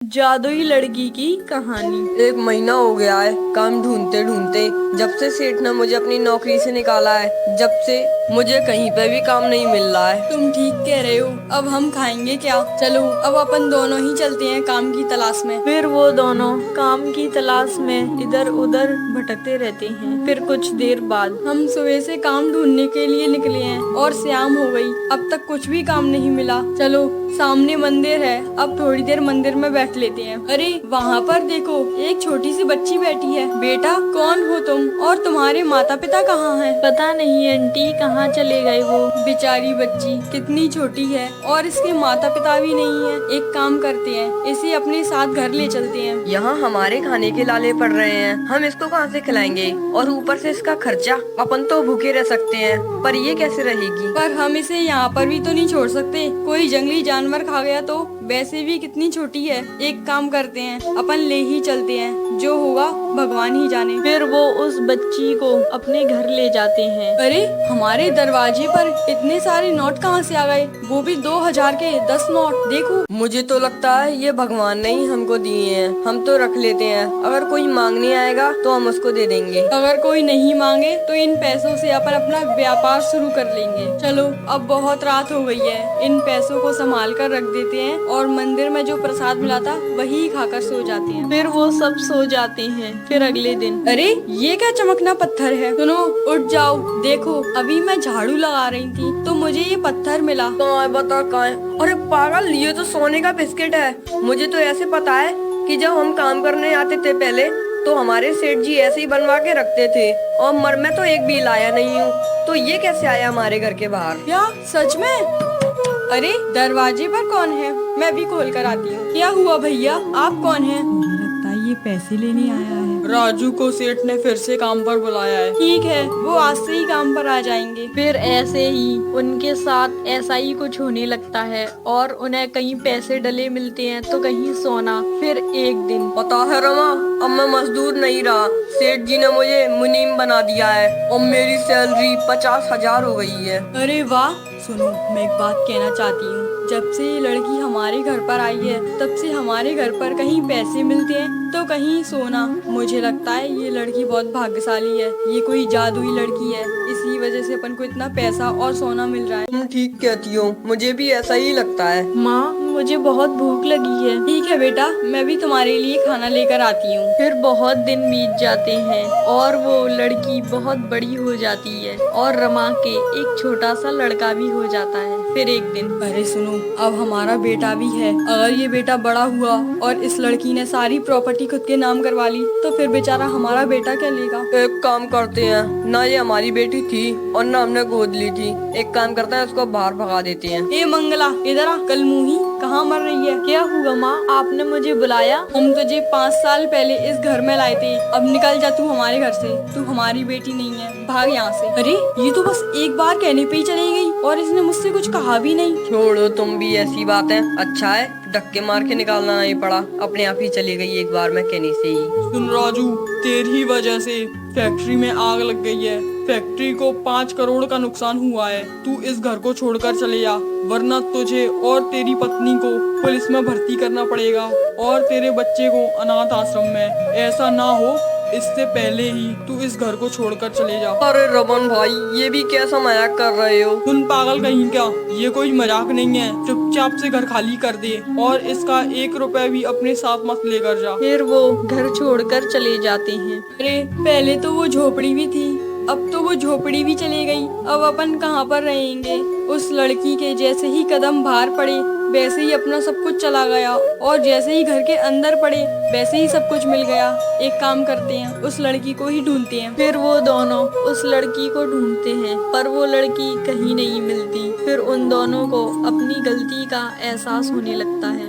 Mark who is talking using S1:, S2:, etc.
S1: जादुई लड़की की कहानी।
S2: एक महीना हो गया है काम ढूंढते ढूंढते। जब से सेठ ने मुझे अपनी नौकरी से निकाला है, जब से मुझे कहीं पे भी काम नहीं मिल रहा है।
S1: तुम ठीक कह रहे हो। अब हम खाएंगे क्या? चलो अब अपन दोनों ही चलते हैं काम की तलाश में।
S3: फिर वो दोनों काम की तलाश में इधर उधर भटकते रहते हैं। फिर कुछ देर बाद
S1: हम सुबह से काम ढूंढने के लिए निकले हैं और शाम हो गई, अब तक कुछ भी काम नहीं मिला। चलो सामने मंदिर है, अब थोड़ी देर मंदिर में बैठ लेते हैं। अरे वहाँ पर देखो, एक छोटी सी बच्ची बैठी है। बेटा कौन हो तुम और तुम्हारे माता पिता कहाँ हैं?
S3: पता नहीं आंटी कहाँ चले गए वो।
S1: बेचारी बच्ची कितनी छोटी है और इसके माता पिता भी नहीं है। एक काम करते हैं, इसे अपने साथ घर ले चलते हैं।
S2: यहाँ हमारे खाने के लाले पड़ रहे हैं, हम इसको कहाँ से खिलाएंगे? और ऊपर से इसका खर्चा। अपन तो भूखे रह सकते हैं, पर ये कैसे रहेगी?
S1: पर हम इसे यहाँ पर भी तो नहीं छोड़ सकते, कोई जंगली जानवर खा गया तो। वैसे भी कितनी छोटी है। एक काम करते हैं, अपन ले ही चलते हैं, जो होगा भगवान ही जाने।
S3: फिर वो उस बच्ची को अपने घर ले जाते हैं।
S1: अरे हमारे दरवाजे पर इतने सारे नोट कहाँ से आ गए? वो भी 2000 के 10 नोट। देखो
S2: मुझे तो लगता है ये भगवान ने ही हमको दिए हैं, हम तो रख लेते हैं। अगर कोई मांगने आएगा तो हम उसको दे देंगे।
S1: अगर कोई नहीं मांगे तो इन पैसों से अपन अपना व्यापार शुरू कर लेंगे। चलो अब बहुत रात हो गई है, इन पैसों को संभाल कर रख देते हैं और मंदिर में जो प्रसाद मिला था वही खाकर सो जाते हैं।
S3: फिर वो सब सो जाते हैं। फिर अगले दिन
S1: अरे ये क्या चमकना पत्थर है? सुनो उठ जाओ, देखो अभी मैं झाड़ू लगा रही थी तो मुझे ये पत्थर मिला।
S2: कहाँ है? बता कहाँ है? अरे पागल, ये तो सोने का बिस्किट है। मुझे तो ऐसे पता है कि जब हम काम करने आते थे पहले, तो हमारे सेठ जी ऐसे ही बनवा के रखते थे और मैं तो एक भी लाया नहीं हूँ। तो ये कैसे आया हमारे घर के बाहर?
S1: क्या सच में? अरे दरवाजे पर कौन है? मैं भी खोल कर आती हूँ। क्या हुआ भैया, आप कौन हैं?
S4: मुझे लगता है ये पैसे लेने आया है।
S1: राजू को सेठ ने फिर से काम पर बुलाया है। ठीक है, वो आज से ही काम पर आ जाएंगे।
S3: फिर ऐसे ही उनके साथ ऐसा ही कुछ होने लगता है और उन्हें कहीं पैसे डले मिलते हैं तो कहीं सोना। फिर एक दिन
S2: पता है रमा, अब मैं मजदूर नहीं रहा। सेठ जी ने मुझे मुनीम बना दिया है और मेरी सैलरी 50,000 हो गई है।
S1: अरे वाह। सुनो मैं एक बात कहना चाहती हूँ, जब से ये लड़की हमारे घर पर आई है तब से हमारे घर पर कहीं पैसे मिलते हैं तो कहीं सोना। मुझे लगता है ये लड़की बहुत भाग्यशाली है, ये कोई जादुई लड़की है, इसी वजह से अपन को इतना पैसा और सोना मिल रहा है।
S2: तुम ठीक कहती हो, मुझे भी ऐसा ही लगता है।
S3: माँ मुझे बहुत भूख लगी है।
S1: ठीक है बेटा, मैं भी तुम्हारे लिए खाना लेकर आती हूँ।
S3: फिर बहुत दिन बीत जाते हैं और वो लड़की बहुत बड़ी हो जाती है और रमा के एक छोटा सा लड़का भी हो जाता है। फिर एक दिन
S1: अरे सुनो, अब हमारा बेटा भी है। अगर ये बेटा बड़ा हुआ और इस लड़की ने सारी प्रॉपर्टी खुद के नाम करवा ली तो फिर बेचारा हमारा बेटा क्या लेगा?
S2: एक काम करते हैं ना, ये हमारी बेटी थी और ना हमने गोद ली थी। एक काम करते हैं, उसको बाहर भगा देते हैं।
S1: ए मंगला इधर आ, कल मुही कहाँ मर रही है?
S3: क्या हुआ माँ, आपने मुझे बुलाया?
S1: हम तुझे 5 साल पहले इस घर में लाए थे, अब निकल जा तू हमारे घर से। तू हमारी बेटी नहीं है, भाग यहाँ से। अरे ये तो बस एक बार कहने पे ही चली गई और इसने मुझसे कुछ कहा भी नहीं।
S2: छोड़ो तुम भी, ऐसी बात है। अच्छा है धक्के मार के निकालना नहीं पड़ा, अपने आप ही चली गई एक बार में कहने से ही।
S1: सुन राजू, तेरी वजह से फैक्ट्री में आग लग गई है। फैक्ट्री को 5 करोड़ का नुकसान हुआ है। तू इस घर को छोड़कर चले जा, वरना तुझे और तेरी पत्नी को पुलिस में भर्ती करना पड़ेगा और तेरे बच्चे को अनाथ आश्रम में। ऐसा ना हो इससे पहले ही तू इस घर को छोड़कर चले जा।
S2: अरे रमन भाई, ये भी कैसा मजाक कर रहे हो?
S1: तुम पागल कहीं क्या, ये कोई मजाक नहीं है। चुपचाप से घर खाली कर दे और इसका 1 रुपया भी अपने साथ मत लेकर जा।
S3: फिर वो घर छोड़कर चले जाते हैं।
S1: अरे पहले तो वो झोपड़ी भी थी, अब तो वो झोपड़ी भी चली गई। अब अपन कहाँ पर रहेंगे? उस लड़की के जैसे ही कदम बाहर पड़े वैसे ही अपना सब कुछ चला गया और जैसे ही घर के अंदर पड़े वैसे ही सब कुछ मिल गया। एक काम करते हैं, उस लड़की को ही ढूंढते हैं।
S3: फिर वो दोनों उस लड़की को ढूंढते हैं पर वो लड़की कहीं नहीं मिलती। फिर उन दोनों को अपनी गलती का एहसास होने लगता है।